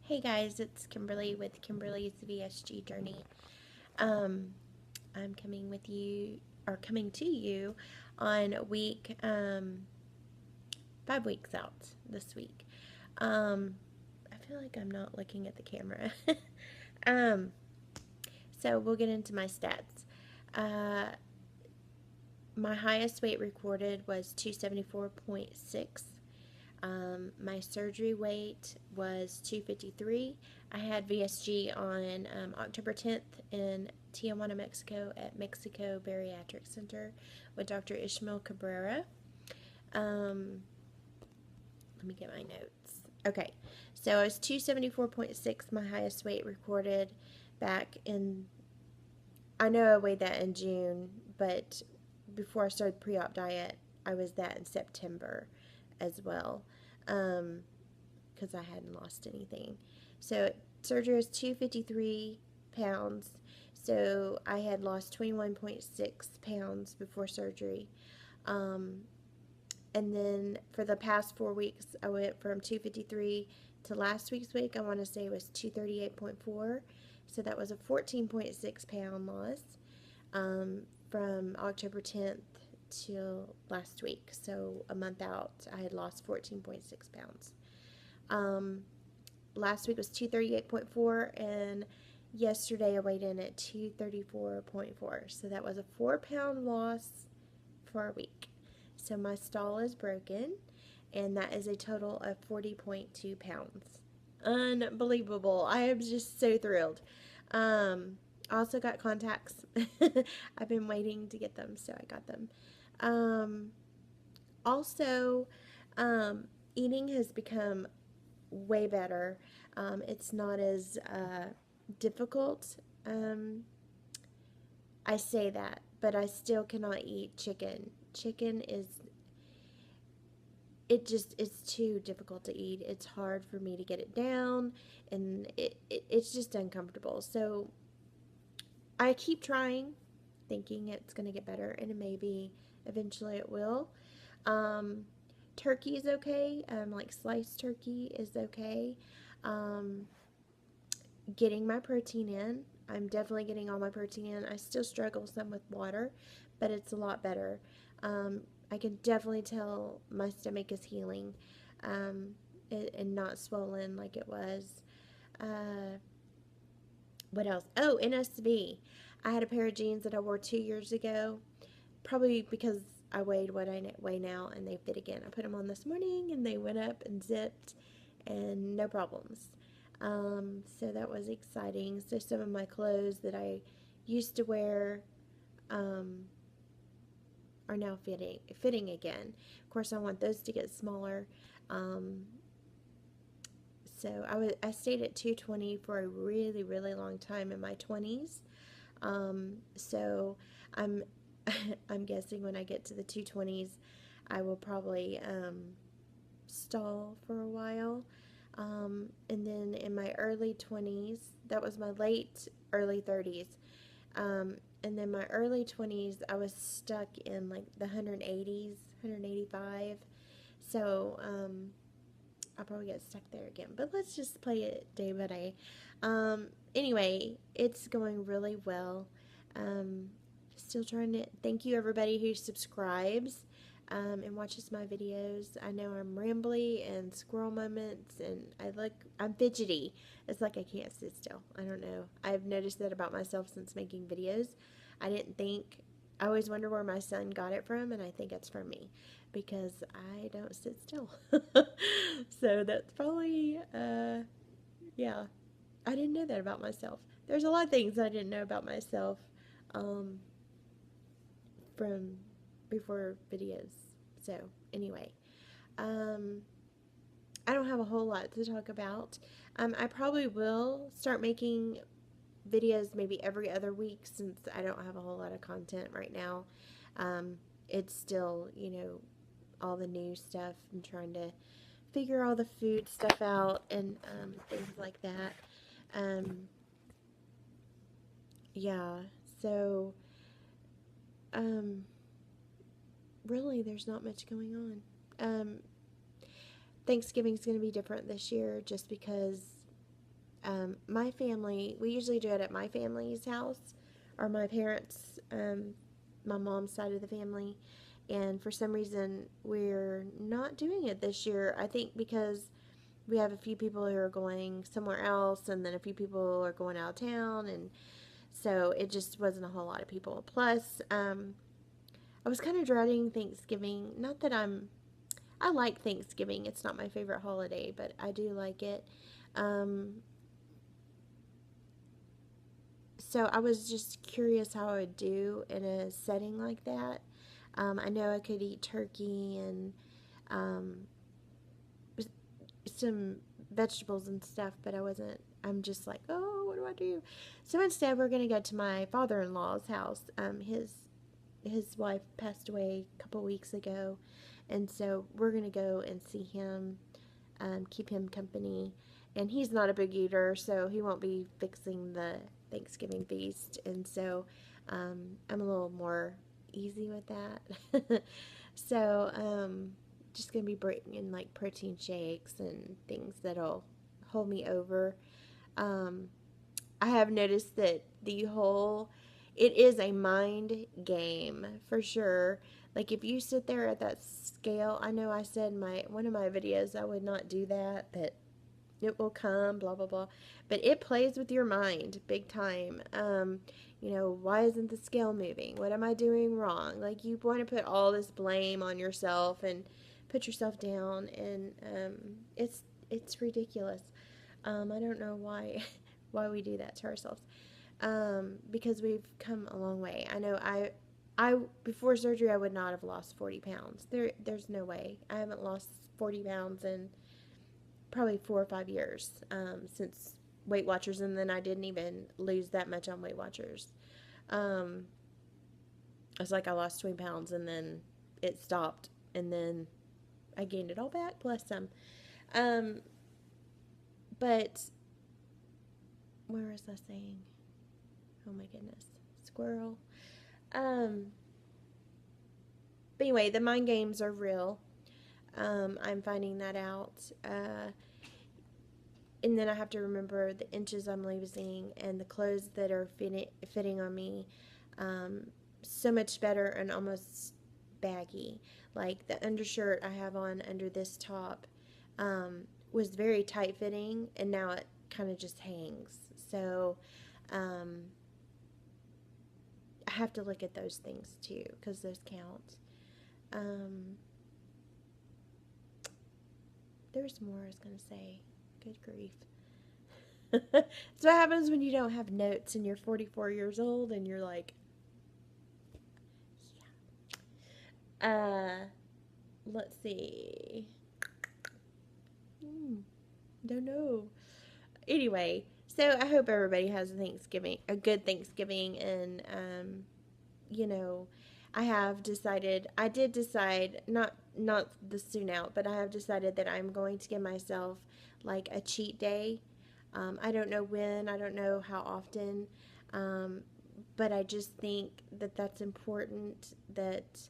Hey guys, it's Kimberly with Kimberly's VSG Journey. Um, I'm coming to you on week 5 weeks out this week. Um, I feel like I'm not looking at the camera. um, so we'll get into my stats. Uh, my highest weight recorded was 274.6. My surgery weight was 253. I had VSG on October 10th in Tijuana, Mexico at Mexico Bariatric Center with Dr. Ishmael Cabrera. Um, Let me get my notes. Okay, so I was 274.6, my highest weight recorded back in, I know I weighed that in June, but before I started pre-op diet, I was that in September as well. Because I hadn't lost anything. So surgery was 253 pounds. So I had lost 21.6 pounds before surgery. Um, and then for the past 4 weeks, I went from 253 to last week's week. I want to say it was 238.4. So that was a 14.6 pound loss from October 10th till last week. So a month out, I had lost 14.6 pounds. Um, Last week was 238.4, and yesterday I weighed in at 234.4. So that was a 4 pound loss for a week. So my stall is broken, and that is a total of 40.2 pounds. Unbelievable. I am just so thrilled. I also got contacts. I've been waiting to get them, so I got them. Um, also, eating has become way better. It's not as difficult. I say that, but I still cannot eat chicken. Chicken is, it's too difficult to eat. It's hard for me to get it down, and it's just uncomfortable. So I keep trying, thinking it's going to get better, and maybe eventually it will. Um, Turkey is okay. Like sliced turkey is okay. Um, Getting my protein in. I'm definitely getting all my protein in. I still struggle some with water, but it's a lot better. I can definitely tell my stomach is healing and not swollen like it was. Uh, what else? Oh, NSV. I had a pair of jeans that I wore 2 years ago, probably because I weighed what I weigh now, and they fit again. I put them on this morning, and they went up and zipped, and no problems. So that was exciting. So some of my clothes that I used to wear um, are now fitting again. Of course, I want those to get smaller. Um, so I stayed at 220 for a really really long time in my 20s. So I'm I'm guessing when I get to the 220s, I will probably stall for a while. And then in my early 20s, that was my late early 30s. And then my early 20s, I was stuck in like the 180s, 185. So I'll probably get stuck there again. But let's just play it day by day. Anyway, it's going really well. Um, Still trying to thank you everybody who subscribes and watches my videos. I know I'm rambly and squirrel moments, and I'm fidgety. It's like I can't sit still. I don't know. I've noticed that about myself since making videos. I didn't think. I always wonder where my son got it from, and I think it's from me because I don't sit still. So that's probably, yeah. I didn't know that about myself. There's a lot of things I didn't know about myself um, from before videos. So, anyway, um, I don't have a whole lot to talk about. I probably will start making videos maybe every other week since I don't have a whole lot of content right now. It's still, all the new stuff. I'm trying to figure all the food stuff out and things like that. Um, yeah, so um, really, there's not much going on. Thanksgiving's going to be different this year just because My family, we usually do it at my family's house, or my parents, my mom's side of the family. And for some reason, we're not doing it this year. I think because we have a few people who are going somewhere else, and then a few people are going out of town, and so it just wasn't a whole lot of people. Plus, I was kind of dreading Thanksgiving. Not that I like Thanksgiving. It's not my favorite holiday, but I do like it. Um, so I was just curious how I would do in a setting like that. I know I could eat turkey and um, some vegetables and stuff, but I wasn't. I'm just like, oh, what do I do? So instead, we're gonna go to my father-in-law's house. His wife passed away a couple weeks ago, and so we're gonna go and see him, keep him company. And he's not a big eater, so he won't be fixing the Thanksgiving feast, and so I'm a little more easy with that. So just gonna be bringing like protein shakes and things that'll hold me over. Um, I have noticed that it is a mind game for sure. Like if you sit there at that scale, I know I said in one of my videos I would not do that, but it will come, blah blah blah. But it plays with your mind big time. Why isn't the scale moving? What am I doing wrong? Like you want to put all this blame on yourself and put yourself down, and it's ridiculous. I don't know why why we do that to ourselves. Because we've come a long way. I know I before surgery I would not have lost 40 pounds. There's no way. I haven't lost 40 pounds in probably 4 or 5 years since Weight Watchers, and then I didn't even lose that much on Weight Watchers. Um, it's like I lost 20 pounds and then it stopped, and then I gained it all back plus some. Um, but where was I saying? Oh my goodness, squirrel. Um, but anyway, the mind games are real. I'm finding that out. And then I have to remember the inches I'm losing and the clothes that are fitting on me so much better and almost baggy. Like the undershirt I have on under this top was very tight fitting, and now it kind of just hangs. So I have to look at those things too, because those count. There's more I was going to say. Good grief. That's what happens when you don't have notes and you're 44 years old and you're like, yeah. Let's see. Don't know. Anyway, so I hope everybody has a good Thanksgiving, and I did decide, not the soon out, but I have decided that I'm going to give myself like a cheat day. I don't know when, I don't know how often, but I just think that that's important that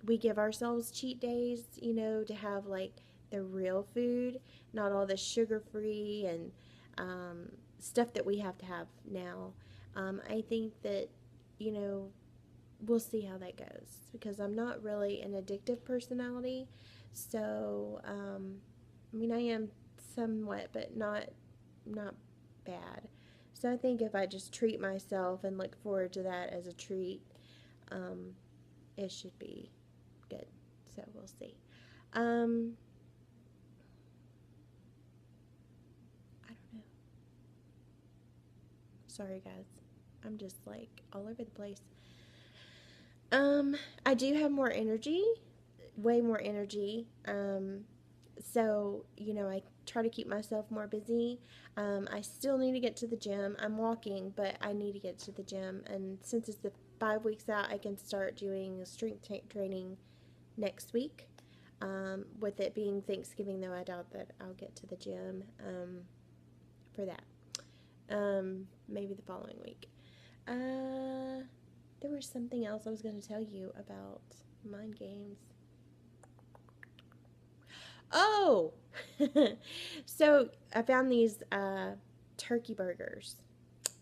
we give ourselves cheat days, to have like the real food, not all the sugar free and stuff that we have to have now. I think that, we'll see how that goes, because I'm not really an addictive personality. So, I am somewhat, but not bad. So I think if I just treat myself and look forward to that as a treat, it should be good. So we'll see. I don't know. Sorry, guys. I'm just like all over the place. I do have more energy, way more energy. So, I try to keep myself more busy. I still need to get to the gym. I'm walking, but I need to get to the gym. And since it's the 5 weeks out, I can start doing strength training next week. With it being Thanksgiving, though, I doubt that I'll get to the gym for that. Maybe the following week. There was something else I was going to tell you about mind games. Oh! So I found these turkey burgers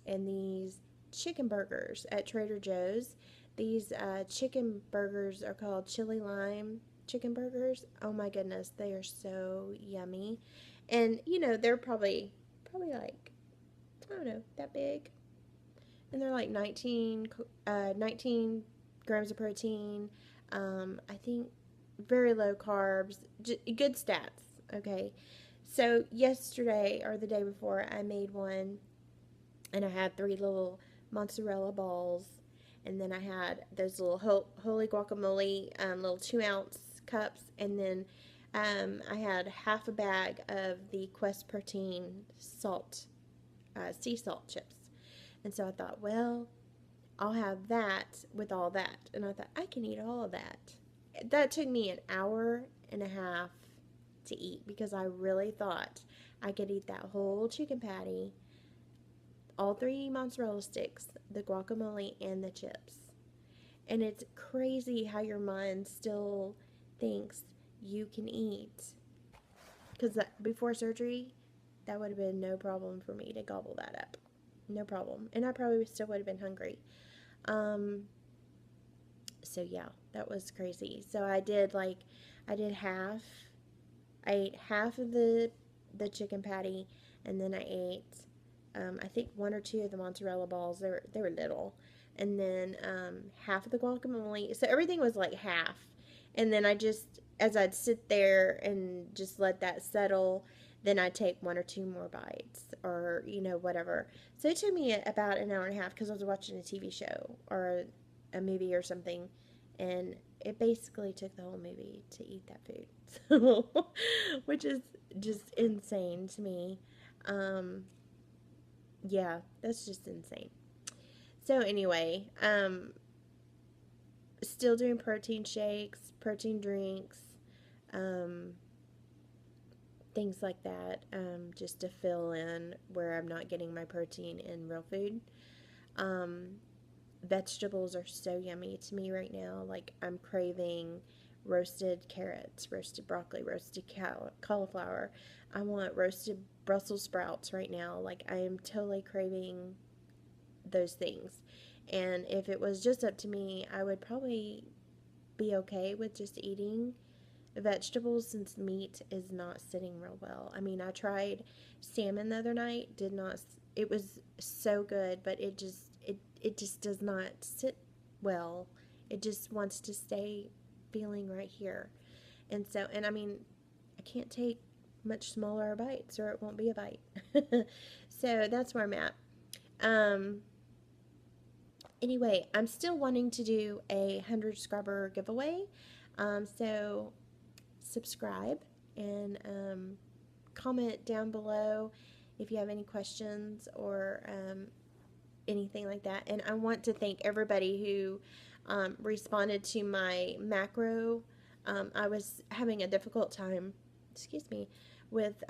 and these chicken burgers at Trader Joe's. These chicken burgers are called chili lime chicken burgers. Oh my goodness, they are so yummy. And you know, they're probably like, I don't know, that big. And they're like 19 grams of protein. I think very low carbs, good stats. Okay. So yesterday or the day before, I made one, and I had 3 little mozzarella balls, and then I had those little holy guacamole little 2-ounce cups, and then I had half a bag of the Quest protein salt, sea salt chips. And so I thought, well, I'll have that with all that. And I thought, I can eat all of that. That took me an hour and a half to eat because I really thought I could eat that whole chicken patty, all 3 mozzarella sticks, the guacamole, and the chips. And it's crazy how your mind still thinks you can eat. Because before surgery, that would have been no problem for me to gobble that up. No problem. And I probably still would have been hungry. So yeah, that was crazy. So I ate half of the chicken patty, and then I ate, I think 1 or 2 of the mozzarella balls. They were little, and then half of the guacamole. So everything was like half, and then as I'd sit there and just let that settle, then I'd take 1 or 2 more bites, or whatever. So it took me about an hour and a half because I was watching a TV show or a movie or something, and it basically took the whole movie to eat that food. So, which is just insane to me. Yeah, that's just insane. So anyway, still doing protein shakes, protein drinks, um, things like that, just to fill in where I'm not getting my protein in real food. Vegetables are so yummy to me right now. Like, I'm craving roasted carrots, roasted broccoli, roasted cauliflower. I want roasted Brussels sprouts right now. Like, I am totally craving those things. And if it was just up to me, I would probably be okay with just eating vegetables since meat is not sitting real well. I mean, I tried salmon the other night, did not, it was so good, but it just does not sit well. It just wants to stay feeling right here. And I mean, I can't take much smaller bites or it won't be a bite. So that's where I'm at. Anyway, I'm still wanting to do a 100 subscriber giveaway. So subscribe and comment down below if you have any questions or anything like that. And I want to thank everybody who responded to my macro. I was having a difficult time, with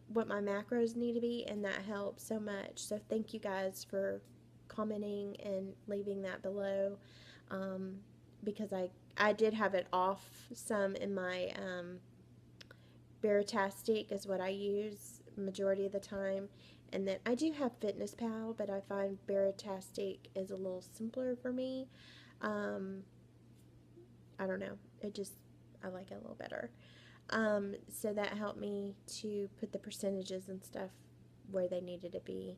what my macros need to be, and that helped so much. So thank you guys for commenting and leaving that below, because I did have it off some in my Veritastic is what I use majority of the time. And then I do have Fitness Pal, but I find Veritastic is a little simpler for me. I don't know. I like it a little better. So that helped me to put the percentages and stuff where they needed to be.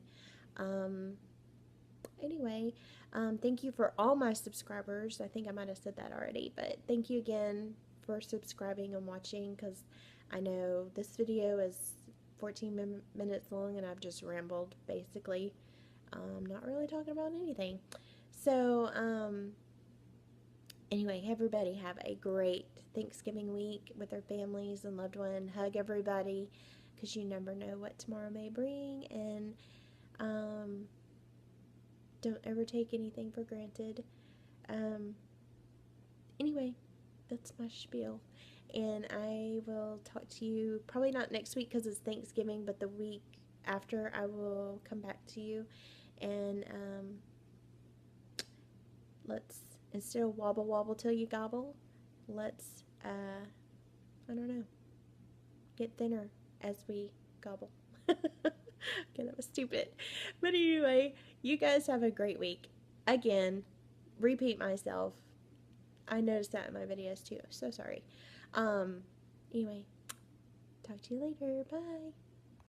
Anyway, thank you for all my subscribers. I think I might have said that already, but thank you again for subscribing and watching, because I know this video is 14 minutes long and I've just rambled basically, not really talking about anything. So anyway, everybody have a great Thanksgiving week with their families and loved one. Hug everybody, because you never know what tomorrow may bring. And don't ever take anything for granted. Anyway, that's my spiel. And I will talk to you probably not next week because it's Thanksgiving, but the week after I will come back to you. And let's, instead of wobble wobble till you gobble, let's, I don't know, get thinner as we gobble. Okay, that was stupid. But anyway, you guys have a great week. Again, repeat myself. I noticed that in my videos too. So sorry. Um, anyway, talk to you later. Bye.